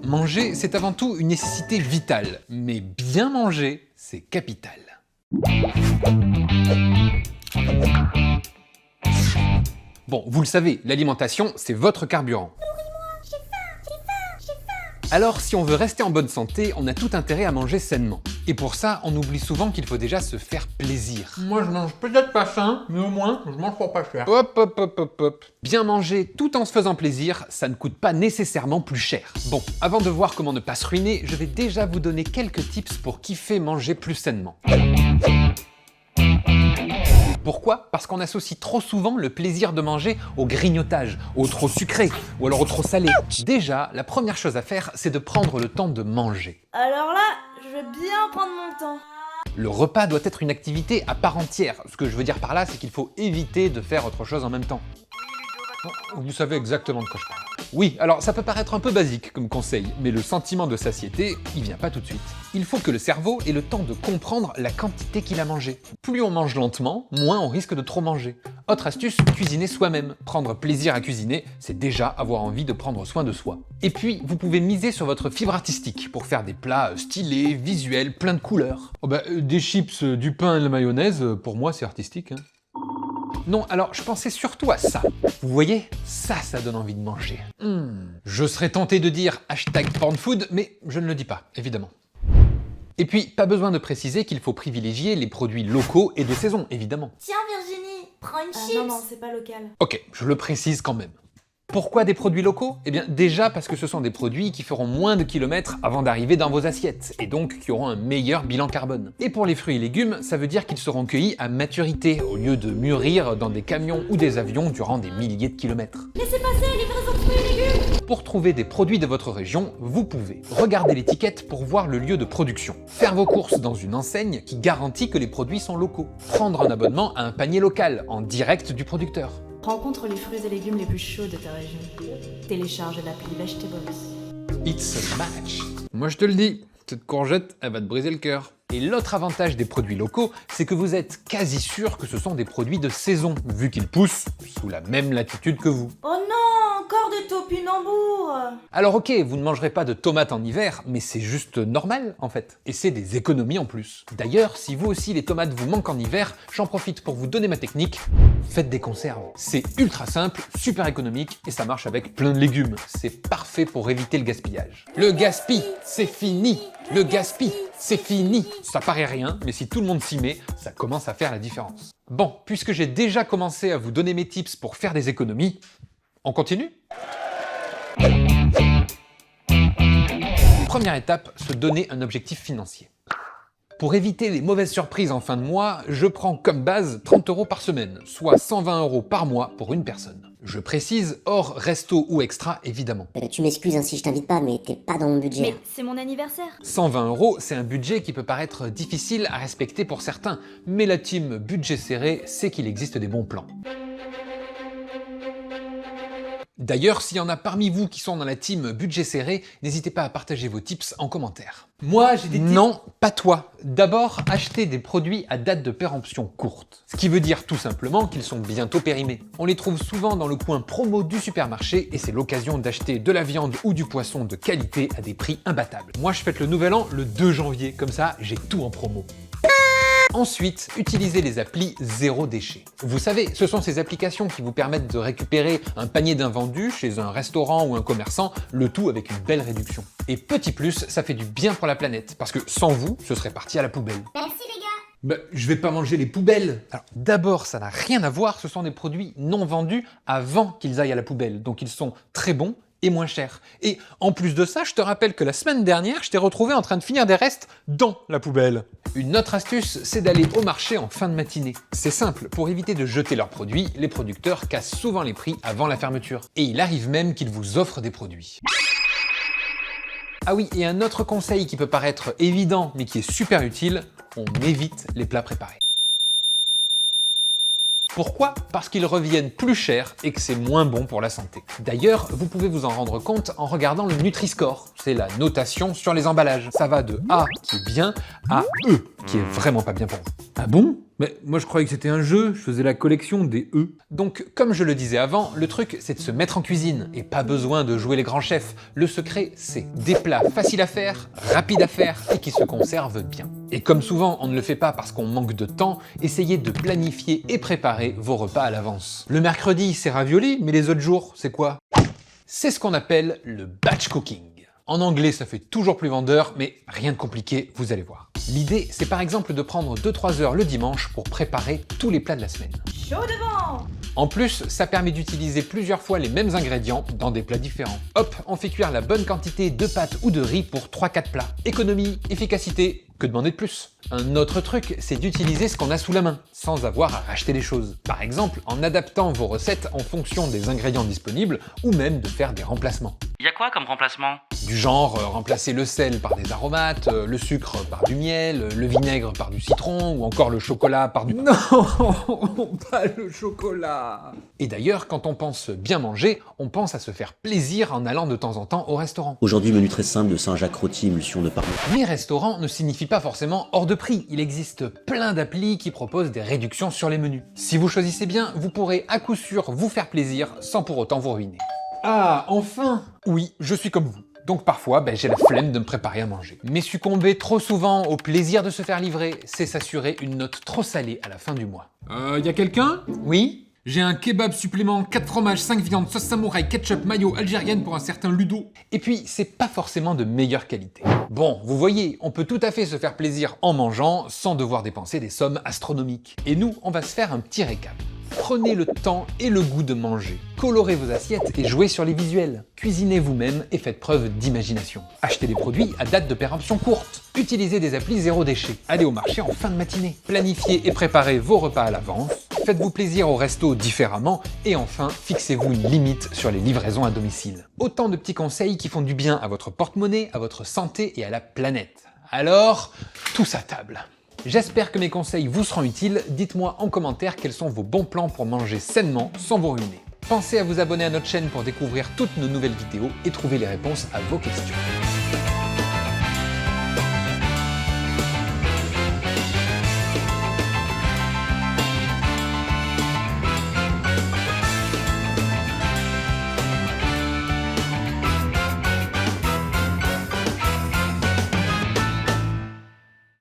manger, c'est avant tout une nécessité vitale, mais bien manger, c'est capital. Bon, vous le savez, l'alimentation, c'est votre carburant. Alors, si on veut rester en bonne santé, on a tout intérêt à manger sainement. Et pour ça, on oublie souvent qu'il faut déjà se faire plaisir. Moi, je mange peut-être pas faim, mais au moins, je mange pour pas cher. Hop, hop, hop, hop, hop. Bien manger tout en se faisant plaisir, ça ne coûte pas nécessairement plus cher. Bon, avant de voir comment ne pas se ruiner, je vais déjà vous donner quelques tips pour kiffer manger plus sainement. Pourquoi? Parce qu'on associe trop souvent le plaisir de manger au grignotage, au trop sucré ou alors au trop salé. Déjà, la première chose à faire, c'est de prendre le temps de manger. Alors là, je vais bien prendre mon temps. Le repas doit être une activité à part entière. Ce que je veux dire par là, c'est qu'il faut éviter de faire autre chose en même temps. Vous savez exactement de quoi je parle. Oui, alors ça peut paraître un peu basique comme conseil, mais le sentiment de satiété, il vient pas tout de suite. Il faut que le cerveau ait le temps de comprendre la quantité qu'il a mangé. Plus on mange lentement, moins on risque de trop manger. Autre astuce, cuisiner soi-même. Prendre plaisir à cuisiner, c'est déjà avoir envie de prendre soin de soi. Et puis, vous pouvez miser sur votre fibre artistique pour faire des plats stylés, visuels, plein de couleurs. Des chips, du pain et de la mayonnaise, pour moi, c'est artistique. Hein. Non, alors je pensais surtout à ça. Vous voyez, ça donne envie de manger. Je serais tenté de dire #pornfood, mais je ne le dis pas, évidemment. Et puis, pas besoin de préciser qu'il faut privilégier les produits locaux et de saison, évidemment. Tiens Virginie, prends une chips. Non, c'est pas local. Ok, je le précise quand même. Pourquoi des produits locaux? Eh bien déjà parce que ce sont des produits qui feront moins de kilomètres avant d'arriver dans vos assiettes, et donc qui auront un meilleur bilan carbone. Et pour les fruits et légumes, ça veut dire qu'ils seront cueillis à maturité, au lieu de mûrir dans des camions ou des avions durant des milliers de kilomètres. Laissez passer, livraison de fruits et légumes. Pour trouver des produits de votre région, vous pouvez regarder l'étiquette pour voir le lieu de production, faire vos courses dans une enseigne qui garantit que les produits sont locaux, prendre un abonnement à un panier local en direct du producteur. Rencontre les fruits et légumes les plus chauds de ta région. Télécharge l'appli Vegetables. It's a match. Moi, je te le dis, cette courgette, elle va te briser le cœur. Et l'autre avantage des produits locaux, c'est que vous êtes quasi sûr que ce sont des produits de saison, vu qu'ils poussent sous la même latitude que vous. Oh non, encore des topinambours. Alors ok, vous ne mangerez pas de tomates en hiver, mais c'est juste normal en fait. Et c'est des économies en plus. D'ailleurs, si vous aussi les tomates vous manquent en hiver, j'en profite pour vous donner ma technique. Faites des conserves. C'est ultra simple, super économique et ça marche avec plein de légumes. C'est parfait pour éviter le gaspillage. Le gaspille, c'est fini. Le gaspille, c'est fini. Ça paraît rien, mais si tout le monde s'y met, ça commence à faire la différence. Bon, puisque j'ai déjà commencé à vous donner mes tips pour faire des économies, on continue? Première étape, se donner un objectif financier. Pour éviter les mauvaises surprises en fin de mois, je prends comme base 30 € par semaine, soit 120 € par mois pour une personne. Je précise, hors resto ou extra, évidemment. Tu m'excuses si je t'invite pas, mais t'es pas dans mon budget. Mais c'est mon anniversaire. 120 €, c'est un budget qui peut paraître difficile à respecter pour certains, mais la team budget serré sait qu'il existe des bons plans. D'ailleurs, s'il y en a parmi vous qui sont dans la team budget serré, n'hésitez pas à partager vos tips en commentaire. Moi, j'ai des tips. Non, pas toi. D'abord, achetez des produits à date de péremption courte. Ce qui veut dire tout simplement qu'ils sont bientôt périmés. On les trouve souvent dans le coin promo du supermarché et c'est l'occasion d'acheter de la viande ou du poisson de qualité à des prix imbattables. Moi, je fête le nouvel an le 2 janvier, comme ça, j'ai tout en promo. Ensuite, utilisez les applis zéro déchet. Vous savez, ce sont ces applications qui vous permettent de récupérer un panier d'invendus chez un restaurant ou un commerçant, le tout avec une belle réduction. Et petit plus, ça fait du bien pour la planète, parce que sans vous, ce serait parti à la poubelle. Merci les gars. Je vais pas manger les poubelles. Alors d'abord, ça n'a rien à voir, ce sont des produits non vendus avant qu'ils aillent à la poubelle, donc ils sont très bons et moins cher. Et en plus de ça, je te rappelle que la semaine dernière, je t'ai retrouvé en train de finir des restes dans la poubelle. Une autre astuce, c'est d'aller au marché en fin de matinée. C'est simple, pour éviter de jeter leurs produits, les producteurs cassent souvent les prix avant la fermeture. Et il arrive même qu'ils vous offrent des produits. Ah oui, et un autre conseil qui peut paraître évident, mais qui est super utile, on évite les plats préparés. Pourquoi? Parce qu'ils reviennent plus cher et que c'est moins bon pour la santé. D'ailleurs, vous pouvez vous en rendre compte en regardant le Nutri-Score. C'est la notation sur les emballages. Ça va de A, qui est bien, à E, qui est vraiment pas bien pour vous. Ah bon? Mais moi je croyais que c'était un jeu, je faisais la collection des E. Donc, comme je le disais avant, le truc c'est de se mettre en cuisine, et pas besoin de jouer les grands chefs. Le secret c'est des plats faciles à faire, rapides à faire, et qui se conservent bien. Et comme souvent on ne le fait pas parce qu'on manque de temps, essayez de planifier et préparer vos repas à l'avance. Le mercredi c'est ravioli, mais les autres jours c'est quoi? C'est ce qu'on appelle le batch cooking. En anglais, ça fait toujours plus vendeur, mais rien de compliqué, vous allez voir. L'idée, c'est par exemple de prendre 2-3 heures le dimanche pour préparer tous les plats de la semaine. Chaud devant! En plus, ça permet d'utiliser plusieurs fois les mêmes ingrédients dans des plats différents. Hop, on fait cuire la bonne quantité de pâtes ou de riz pour 3-4 plats. Économie, efficacité, que demander de plus? Un autre truc, c'est d'utiliser ce qu'on a sous la main, sans avoir à racheter les choses. Par exemple, en adaptant vos recettes en fonction des ingrédients disponibles, ou même de faire des remplacements. Y a quoi comme remplacement? Du genre, remplacer le sel par des aromates, le sucre par du miel, le vinaigre par du citron, ou encore le chocolat par du... Non, pas le chocolat. Et d'ailleurs, quand on pense bien manger, on pense à se faire plaisir en allant de temps en temps au restaurant. Aujourd'hui, menu très simple de Saint-Jacques-Rôti, émulsion de parmesan. Mais restaurant ne signifie pas forcément hors de prix. Il existe plein d'applis qui proposent des réductions sur les menus. Si vous choisissez bien, vous pourrez à coup sûr vous faire plaisir sans pour autant vous ruiner. Ah, enfin. Oui, je suis comme vous. Donc parfois, j'ai la flemme de me préparer à manger. Mais succomber trop souvent au plaisir de se faire livrer, c'est s'assurer une note trop salée à la fin du mois. Y a quelqu'un? Oui? J'ai un kebab supplément, 4 fromages, 5 viandes, sauce samouraï, ketchup, mayo, algérienne pour un certain Ludo. Et puis, c'est pas forcément de meilleure qualité. Bon, vous voyez, on peut tout à fait se faire plaisir en mangeant sans devoir dépenser des sommes astronomiques. Et nous, on va se faire un petit récap. Prenez le temps et le goût de manger. Colorez vos assiettes et jouez sur les visuels. Cuisinez vous-même et faites preuve d'imagination. Achetez des produits à date de péremption courte. Utilisez des applis zéro déchet. Allez au marché en fin de matinée. Planifiez et préparez vos repas à l'avance. Faites-vous plaisir au resto différemment. Et enfin, fixez-vous une limite sur les livraisons à domicile. Autant de petits conseils qui font du bien à votre porte-monnaie, à votre santé et à la planète. Alors, tous à table. J'espère que mes conseils vous seront utiles. Dites-moi en commentaire quels sont vos bons plans pour manger sainement sans vous ruiner. Pensez à vous abonner à notre chaîne pour découvrir toutes nos nouvelles vidéos et trouver les réponses à vos questions.